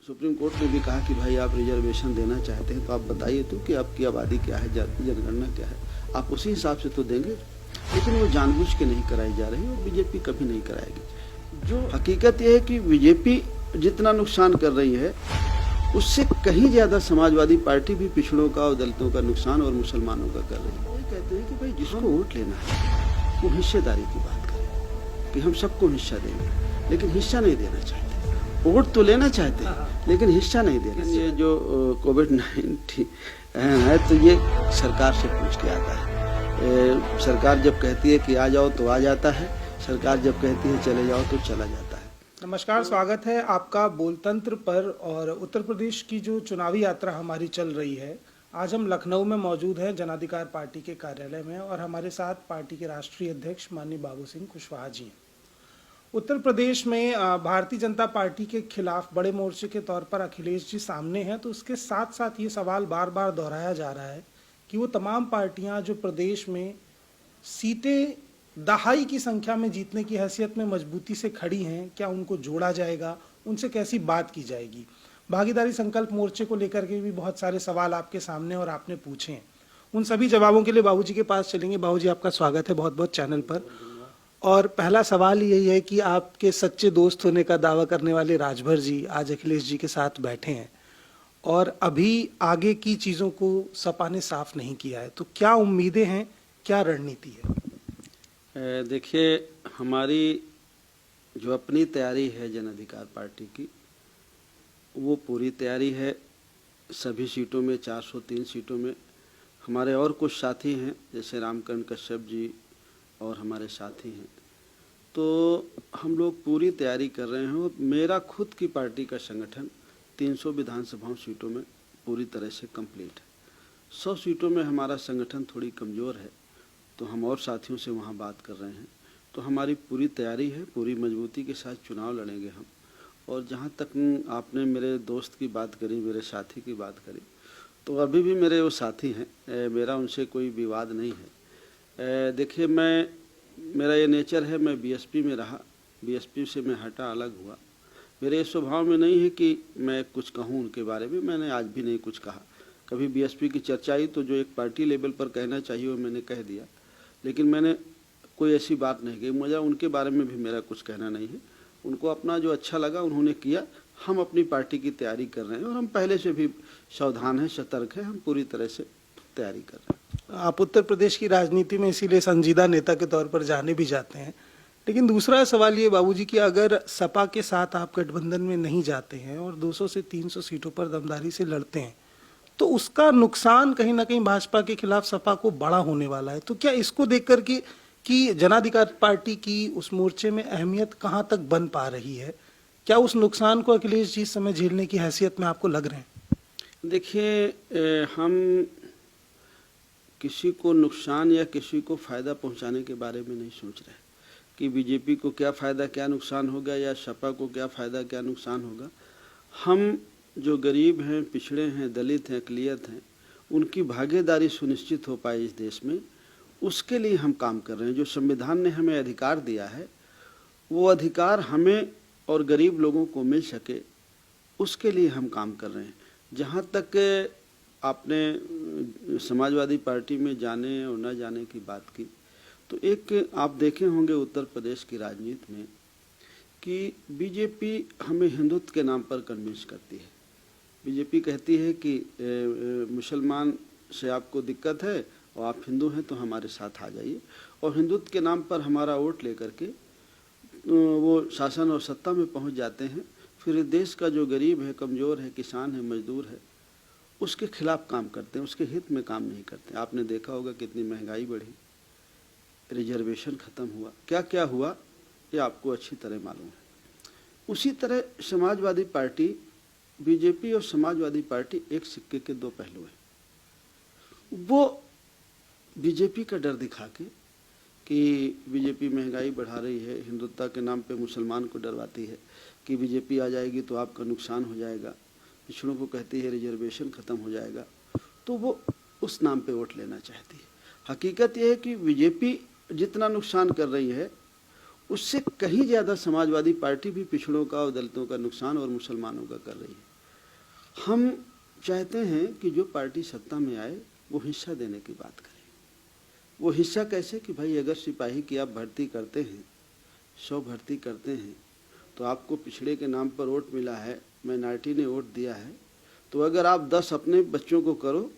Supreme court ने भी कहा कि भाई आप रिजर्वेशन देना चाहते हैं तो आप बताइए तो कि आपकी आबादी क्या है, जनगणना क्या है, आप उसी हिसाब से तो देंगे। लेकिन वो जानबूझ के नहीं कराई जा रही और बीजेपी कभी नहीं कराएगी। जो हकीकत ये है कि बीजेपी जितना नुकसान कर रही है उससे कहीं ज़्यादा समाजवादी पार्टी भी पिछड़ों का और दलितों का नुकसान और मुसलमानों का कर रही है। ये कहते हैं कि भाई जिसको वोट लेना है वो हिस्सेदारी की बात करे कि हम सबको हिस्सा देंगे, लेकिन हिस्सा नहीं देना चाहते। वोट तो लेना चाहते हैं लेकिन हिस्सा नहीं देना। ये जो कोविड-19 है तो ये सरकार से पूछ के आता है। सरकार जब कहती है कि आ जाओ तो आ जाता है, सरकार जब कहती है चले जाओ तो चला जाता है। नमस्कार, स्वागत है आपका बोलतंत्र पर। और उत्तर प्रदेश की जो चुनावी यात्रा हमारी चल रही है, आज हम लखनऊ में मौजूद हैं जन अधिकार पार्टी के कार्यालय में, और हमारे साथ पार्टी के राष्ट्रीय अध्यक्ष माननीय बाबू सिंह कुशवाहा जी हैं। उत्तर प्रदेश में भारतीय जनता पार्टी के खिलाफ बड़े मोर्चे के तौर पर अखिलेश जी सामने हैं, तो उसके साथ साथ ये सवाल बार बार दोहराया जा रहा है कि वो तमाम पार्टियां जो प्रदेश में सीटें दहाई की संख्या में जीतने की हैसियत में मजबूती से खड़ी हैं, क्या उनको जोड़ा जाएगा, उनसे कैसी बात की जाएगी। भागीदारी संकल्प मोर्चे को लेकर के भी बहुत सारे सवाल आपके सामने और आपने पूछे हैं। उन सभी जवाबों के लिए बाबूजी के पास चलेंगे। बाबूजी, आपका स्वागत है बहुत बहुत चैनल पर। और पहला सवाल यही है कि आपके सच्चे दोस्त होने का दावा करने वाले राजभर जी आज अखिलेश जी के साथ बैठे हैं और अभी आगे की चीज़ों को सपा ने साफ नहीं किया है, तो क्या उम्मीदें हैं, क्या रणनीति है? देखिए, हमारी जो अपनी तैयारी है जन अधिकार पार्टी की, वो पूरी तैयारी है। सभी सीटों में 403 सीटों में हमारे और कुछ साथी हैं, जैसे रामकरण कश्यप जी और हमारे साथी हैं, तो हम लोग पूरी तैयारी कर रहे हैं। मेरा खुद की पार्टी का संगठन 300 विधानसभाओं सीटों में पूरी तरह से कंप्लीट है। 100 सीटों में हमारा संगठन थोड़ी कमज़ोर है, तो हम और साथियों से वहाँ बात कर रहे हैं। तो हमारी पूरी तैयारी है, पूरी मजबूती के साथ चुनाव लड़ेंगे हम। और जहाँ तक आपने मेरे दोस्त की बात करी, मेरे साथी की बात करी, तो अभी भी मेरे वो साथी हैं, मेरा उनसे कोई विवाद नहीं है। देखिए, मेरा ये नेचर है, मैं बीएसपी में रहा, बीएसपी से मैं हटा, अलग हुआ। मेरे स्वभाव में नहीं है कि मैं कुछ कहूँ उनके बारे में। मैंने आज भी नहीं कुछ कहा। कभी बीएसपी की चर्चा आई तो जो एक पार्टी लेवल पर कहना चाहिए वो मैंने कह दिया, लेकिन मैंने कोई ऐसी बात नहीं कही। मुझे उनके बारे में भी मेरा कुछ कहना नहीं है। उनको अपना जो अच्छा लगा उन्होंने किया। हम अपनी पार्टी की तैयारी कर रहे हैं और हम पहले से भी सावधान हैं, सतर्क हैं। हम पूरी तरह से तैयारी कर रहे हैं। आप उत्तर प्रदेश की राजनीति में इसीलिए संजीदा नेता के तौर पर जाने भी जाते हैं। लेकिन दूसरा सवाल ये बाबूजी कि अगर सपा के साथ आप गठबंधन में नहीं जाते हैं और 200 से 300 सीटों पर दमदारी से लड़ते हैं, तो उसका नुकसान कहीं ना कहीं भाजपा के खिलाफ सपा को बड़ा होने वाला है। तो क्या इसको देखकर कि जन अधिकार पार्टी की उस मोर्चे में अहमियत कहाँ तक बन पा रही है, क्या उस नुकसान को अखिलेश जी इस समय झेलने की हैसियत में आपको लग रहे हैं? देखिए, हम किसी को नुकसान या किसी को फ़ायदा पहुंचाने के बारे में नहीं सोच रहे कि बीजेपी को क्या फ़ायदा क्या नुकसान होगा या सपा को क्या फ़ायदा क्या नुकसान होगा। हम जो गरीब हैं, पिछड़े हैं, दलित हैं, अक़लियत हैं, उनकी भागीदारी सुनिश्चित हो पाए इस देश में, उसके लिए हम काम कर रहे हैं। जो संविधान ने हमें अधिकार दिया है, वो अधिकार हमें और गरीब लोगों को मिल सके, उसके लिए हम काम कर रहे हैं। जहाँ तक आपने समाजवादी पार्टी में जाने और न जाने की बात की, तो एक आप देखे होंगे उत्तर प्रदेश की राजनीति में कि बीजेपी हमें हिंदुत्व के नाम पर कन्विंस करती है। बीजेपी कहती है कि मुसलमान से आपको दिक्कत है और आप हिंदू हैं तो हमारे साथ आ जाइए, और हिंदुत्व के नाम पर हमारा वोट लेकर के वो शासन और सत्ता में पहुंच जाते हैं। फिर देश का जो गरीब है, कमज़ोर है, किसान है, मजदूर है, उसके खिलाफ काम करते हैं, उसके हित में काम नहीं करते। आपने देखा होगा कितनी महंगाई बढ़ी, रिजर्वेशन ख़त्म हुआ, क्या क्या हुआ, ये आपको अच्छी तरह मालूम है। उसी तरह समाजवादी पार्टी, बीजेपी और समाजवादी पार्टी एक सिक्के के दो पहलू हैं। वो बीजेपी का डर दिखा के कि बीजेपी महंगाई बढ़ा रही है, हिंदुत्व के नाम पे मुसलमान को डरवाती है कि बीजेपी आ जाएगी तो आपका नुकसान हो जाएगा, पिछड़ों को कहती है रिजर्वेशन ख़त्म हो जाएगा, तो वो उस नाम पे वोट लेना चाहती है। हकीकत यह है कि बीजेपी जितना नुकसान कर रही है उससे कहीं ज़्यादा समाजवादी पार्टी भी पिछड़ों का और दलितों का नुकसान और मुसलमानों का कर रही है। हम चाहते हैं कि जो पार्टी सत्ता में आए वो हिस्सा देने की बात करे। वो हिस्सा कैसे कि भाई अगर सिपाही की आप भर्ती करते हैं, 100 भर्ती करते हैं, तो आपको पिछड़े के नाम पर वोट मिला है, माइनॉरिटी ने वोट दिया है, तो अगर आप 10 अपने बच्चों को करो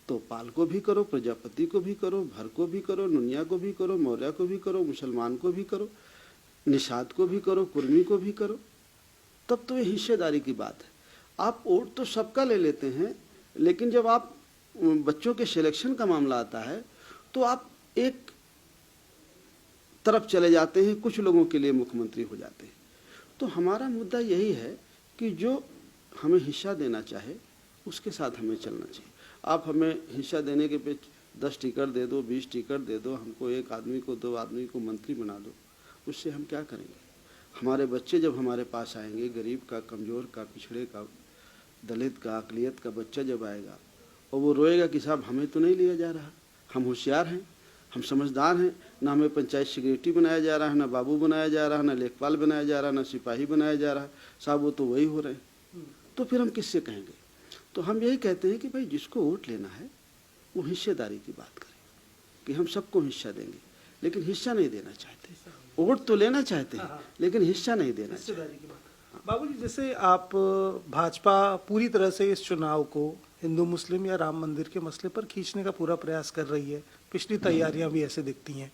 तो पाल को भी करो, प्रजापति को भी करो, भर को भी करो, नुनिया को भी करो, मौर्य को भी करो, मुसलमान को भी करो, निषाद को भी करो, कुर्मी को भी करो, तब तो ये हिस्सेदारी की बात है। आप वोट तो सबका ले लेते हैं, लेकिन जब आप बच्चों के सिलेक्शन का मामला आता है तो आप एक तरफ चले जाते हैं, कुछ लोगों के लिए मुख्यमंत्री हो जाते हैं। तो हमारा मुद्दा यही है कि जो हमें हिस्सा देना चाहे उसके साथ हमें चलना चाहिए। आप हमें हिस्सा देने के पे 10 टिकट दे दो, 20 टिकट दे दो, हमको एक आदमी को 2 आदमी को मंत्री बना दो, उससे हम क्या करेंगे? हमारे बच्चे जब हमारे पास आएंगे, गरीब का, कमज़ोर का, पिछड़े का, दलित का, अकलियत का बच्चा जब आएगा और वो रोएगा कि साहब हमें तो नहीं लिया जा रहा, हम होशियार हैं, हम समझदार हैं, ना हमें पंचायत सेक्रेटरी बनाया जा रहा है, ना बाबू बनाया जा रहा है, ना लेखपाल बनाया जा रहा है, ना सिपाही बनाया जा रहा है, साहब वो तो वही हो रहे हैं, तो फिर हम किससे कहेंगे? तो हम यही कहते हैं कि भाई जिसको वोट लेना है वो हिस्सेदारी की बात करें कि हम सबको हिस्सा देंगे, लेकिन हिस्सा नहीं देना चाहते। वोट तो लेना चाहते हैं लेकिन हिस्सा नहीं देना चाहते। बाबूजी, जैसे आप भाजपा पूरी तरह से इस चुनाव को हिंदू मुस्लिम या राम मंदिर के मसले पर खींचने का पूरा प्रयास कर रही है, पिछली तैयारियां भी ऐसे दिखती हैं।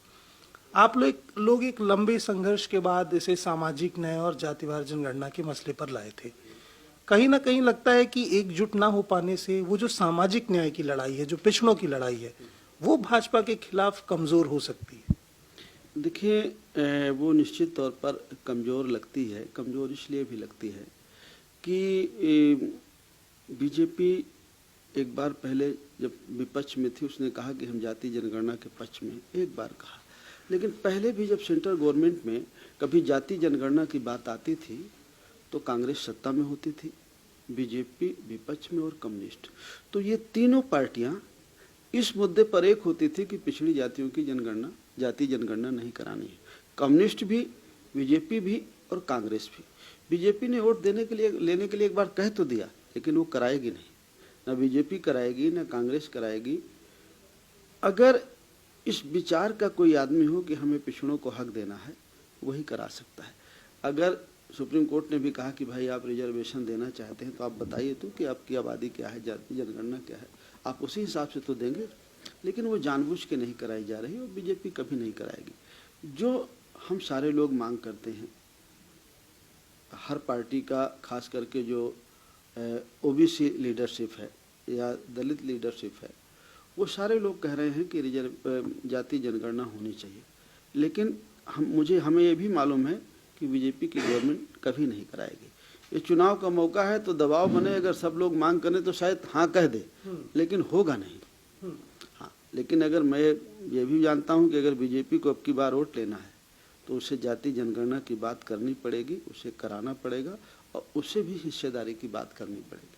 आप लोग एक लंबे संघर्ष के बाद इसे सामाजिक न्याय और जातिवार जनगणना के मसले पर लाए थे। कहीं ना कहीं लगता है कि एकजुट ना हो पाने से वो जो सामाजिक न्याय की लड़ाई है, जो पिछड़ों की लड़ाई है, वो भाजपा के खिलाफ कमजोर हो सकती है। देखिए, वो निश्चित तौर पर कमज़ोर लगती है। कमज़ोर इसलिए भी लगती है कि बीजेपी एक बार पहले जब विपक्ष में थी उसने कहा कि हम जाति जनगणना के पक्ष में, एक बार कहा, लेकिन पहले भी जब सेंट्रल गवर्नमेंट में कभी जाति जनगणना की बात आती थी तो कांग्रेस सत्ता में होती थी, बीजेपी विपक्ष में और कम्युनिस्ट। तो ये तीनों पार्टियां इस मुद्दे पर एक होती थी कि पिछड़ी जातियों की जनगणना, जाति जनगणना नहीं करानी है। कम्युनिस्ट भी, बीजेपी भी और कांग्रेस भी। बीजेपी ने वोट लेने के लिए एक बार कह तो दिया, लेकिन वो कराएगी नहीं, ना बीजेपी कराएगी ना कांग्रेस कराएगी। अगर इस विचार का कोई आदमी हो कि हमें पिछड़ों को हक देना है, वही करा सकता है। अगर सुप्रीम कोर्ट ने भी कहा कि भाई आप रिजर्वेशन देना चाहते हैं तो आप बताइए तो कि आपकी आबादी क्या है, जाति जनगणना क्या है, आप उसी हिसाब से तो देंगे। लेकिन वो जानबूझ के नहीं कराई जा रही और बीजेपी कभी नहीं कराएगी। जो हम सारे लोग मांग करते हैं, हर पार्टी का, खास करके जो ओबीसी लीडरशिप है या दलित लीडरशिप है, वो सारे लोग कह रहे हैं कि जाति जनगणना होनी चाहिए। लेकिन हमें ये भी मालूम है कि बीजेपी की गवर्नमेंट कभी नहीं कराएगी। ये चुनाव का मौका है तो दबाव बने, अगर सब लोग मांग करें तो शायद हाँ कह दे, लेकिन होगा नहीं। हाँ, लेकिन अगर मैं ये भी जानता हूँ कि अगर बीजेपी को अब की बार वोट लेना है तो उसे जाति जनगणना की बात करनी पड़ेगी, उसे कराना पड़ेगा और उससे भी हिस्सेदारी की बात करनी पड़ेगी।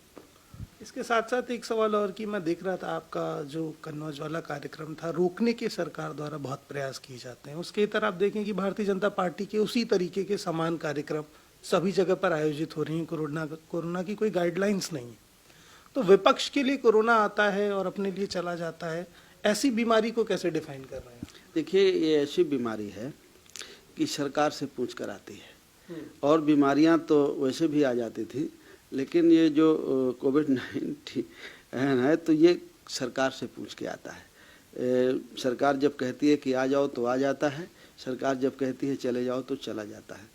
इसके साथ साथ एक सवाल और कि मैं देख रहा था आपका जो कन्नौज वाला कार्यक्रम था, रोकने के सरकार द्वारा बहुत प्रयास किए जाते हैं। उसके इतर आप देखें कि भारतीय जनता पार्टी के उसी तरीके के समान कार्यक्रम सभी जगह पर आयोजित हो रही हैं। कोरोना की कोई गाइडलाइंस नहीं है, तो विपक्ष के लिए कोरोना आता है और अपने लिए चला जाता है। ऐसी बीमारी को कैसे डिफाइन कर रहे हैं? देखिए, ये ऐसी बीमारी है कि सरकार से पूछ कर आती है, और बीमारियां तो वैसे भी आ जाती थी, लेकिन ये जो कोविड-19 है तो ये सरकार से पूछ के आता है। सरकार जब कहती है कि आ जाओ तो आ जाता है, सरकार जब कहती है चले जाओ तो चला जाता है।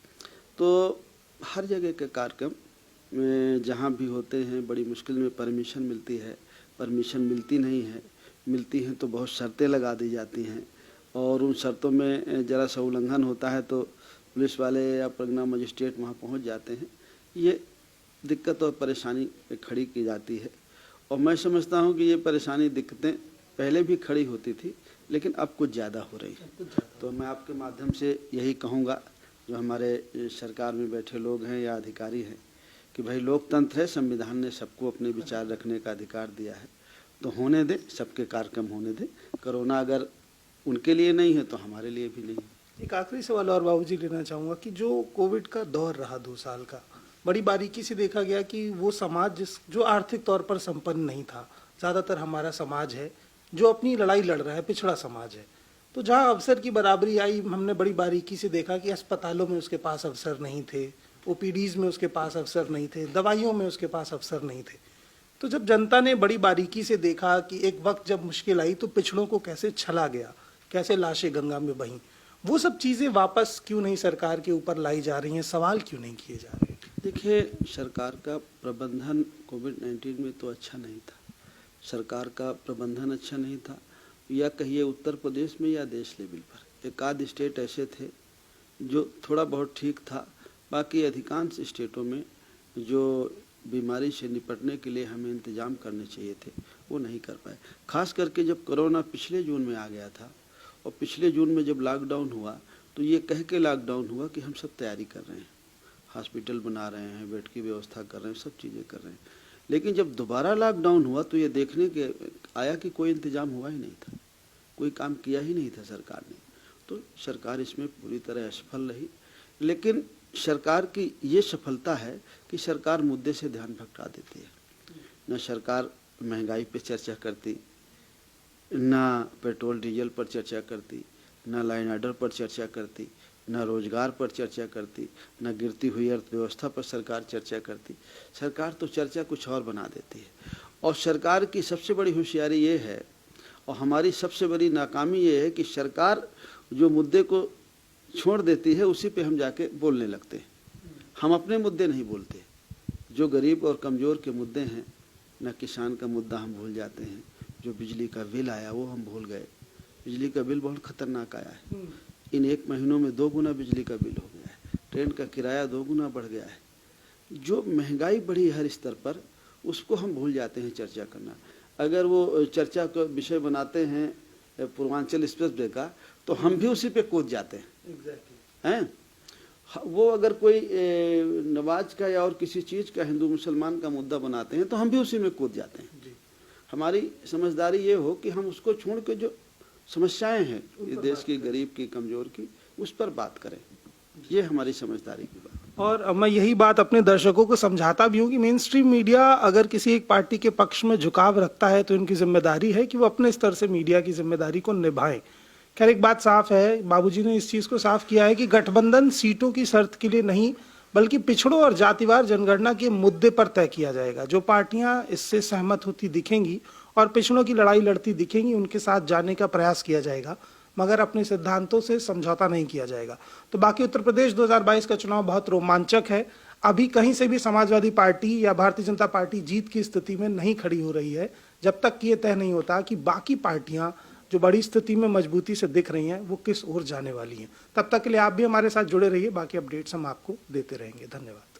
तो हर जगह के कार्यक्रम जहाँ भी होते हैं बड़ी मुश्किल में परमिशन मिलती है, परमिशन मिलती नहीं है, मिलती हैं तो बहुत शर्तें लगा दी जाती हैं, और उन शर्तों में ज़रा सा उल्लंघन होता है तो पुलिस वाले या प्रज्ञा मजिस्ट्रेट वहाँ पहुँच जाते हैं। ये दिक्कत और परेशानी खड़ी की जाती है, और मैं समझता हूँ कि ये परेशानी, दिक्कतें पहले भी खड़ी होती थी, लेकिन अब कुछ ज़्यादा हो रही है। तो मैं आपके माध्यम से यही कहूँगा जो हमारे सरकार में बैठे लोग हैं या अधिकारी हैं कि भाई लोकतंत्र है, संविधान ने सबको अपने विचार रखने का अधिकार दिया है, तो होने दे, सबके कार्यक्रम होने दे। कोरोना अगर उनके लिए नहीं है तो हमारे लिए भी नहीं है। एक आखिरी सवाल और बाबूजी लेना चाहूँगा कि जो कोविड का दौर रहा 2 साल का, बड़ी बारीकी से देखा गया कि वो समाज जो आर्थिक तौर पर संपन्न नहीं था, ज़्यादातर हमारा समाज है जो अपनी लड़ाई लड़ रहा है, पिछड़ा समाज है। तो जहाँ अवसर की बराबरी आई, हमने बड़ी बारीकी से देखा कि अस्पतालों में उसके पास अवसर नहीं थे, ओपीडीज में उसके पास अवसर नहीं थे, दवाइयों में उसके पास अवसर नहीं थे। तो जब जनता ने बड़ी बारीकी से देखा कि एक वक्त जब मुश्किल आई तो पिछड़ों को कैसे छला गया, कैसे लाशें गंगा में बहीं, वो सब चीज़ें वापस क्यों नहीं सरकार के ऊपर लाई जा रही हैं, सवाल क्यों नहीं किए जा रहे? देखिए, सरकार का प्रबंधन कोविड-19 में तो अच्छा नहीं था। सरकार का प्रबंधन अच्छा नहीं था, या कहिए उत्तर प्रदेश में या देश लेवल पर एक आध स्टेट ऐसे थे जो थोड़ा बहुत ठीक था, बाकी अधिकांश स्टेटों में जो बीमारी से निपटने के लिए हमें इंतजाम करने चाहिए थे वो नहीं कर पाए। खास करके जब कोरोना पिछले जून में आ गया था, और पिछले जून में जब लॉकडाउन हुआ तो ये कह के लॉकडाउन हुआ कि हम सब तैयारी कर रहे हैं, हॉस्पिटल बना रहे हैं, बेड की व्यवस्था कर रहे हैं, सब चीज़ें कर रहे हैं। लेकिन जब दोबारा लॉकडाउन हुआ तो ये देखने के आया कि कोई इंतजाम हुआ ही नहीं था, कोई काम किया ही नहीं था सरकार ने। तो सरकार इसमें पूरी तरह असफल रही। लेकिन सरकार की ये सफलता है कि सरकार मुद्दे से ध्यान भटका देती है। न सरकार महंगाई पे चर्चा करती, न पेट्रोल डीजल पर चर्चा करती, न लाइन ऑर्डर पर चर्चा करती, न रोजगार पर चर्चा करती, न गिरती हुई अर्थव्यवस्था पर सरकार चर्चा करती। सरकार तो चर्चा कुछ और बना देती है। और सरकार की सबसे बड़ी होशियारी ये है, और हमारी सबसे बड़ी नाकामी ये है कि सरकार जो मुद्दे को छोड़ देती है उसी पे हम जाके बोलने लगते हैं। हम अपने मुद्दे नहीं बोलते। जो गरीब और कमज़ोर के मुद्दे हैं, न किसान का मुद्दा हम भूल जाते हैं। जो बिजली का बिल आया वो हम भूल गए। बिजली का बिल बहुत खतरनाक आया है। इन 1 महीनों में 2 गुना बिजली का बिल हो गया है। ट्रेन का किराया 2 गुना बढ़ गया है। जो महंगाई बढ़ी हर स्तर पर, उसको हम भूल जाते हैं चर्चा करना। अगर वो चर्चा का विषय बनाते हैं पूर्वांचल एक्सप्रेस वे का, तो हम भी उसी पे कूद जाते हैं। हैं वो अगर कोई नमाज का या और किसी चीज़ का, हिंदू मुसलमान का मुद्दा बनाते हैं तो हम भी उसी में कूद जाते हैं। हमारी समझदारी ये हो कि हम उसको छोड़ के जो समस्याएं हैं इस देश की, गरीब की, कमज़ोर की, उस पर बात करें। ये हमारी समझदारी की बात। और मैं यही बात अपने दर्शकों को समझाता भी हूँ कि मेन स्ट्रीम मीडिया अगर किसी एक पार्टी के पक्ष में झुकाव रखता है तो इनकी जिम्मेदारी है कि वो अपने स्तर से मीडिया की जिम्मेदारी को निभाएं। खैर, एक बात साफ है, बाबूजी ने इस चीज़ को साफ किया है कि गठबंधन सीटों की शर्त के लिए नहीं बल्कि पिछड़ों और जातिवार जनगणना के मुद्दे पर तय किया जाएगा। जो पार्टियां इससे सहमत होती दिखेंगी और पिछड़ों की लड़ाई लड़ती दिखेंगी, उनके साथ जाने का प्रयास किया जाएगा, मगर अपने सिद्धांतों से समझौता नहीं किया जाएगा। तो बाकी उत्तर प्रदेश 2022 का चुनाव बहुत रोमांचक है। अभी कहीं से भी समाजवादी पार्टी या भारतीय जनता पार्टी जीत की स्थिति में नहीं खड़ी हो रही है, जब तक ये तय नहीं होता कि बाकी पार्टियां जो बड़ी स्थिति में मजबूती से दिख रही हैं वो किस ओर जाने वाली हैं। तब तक के लिए आप भी हमारे साथ जुड़े रहिए, बाकी अपडेट्स हम आपको देते रहेंगे। धन्यवाद।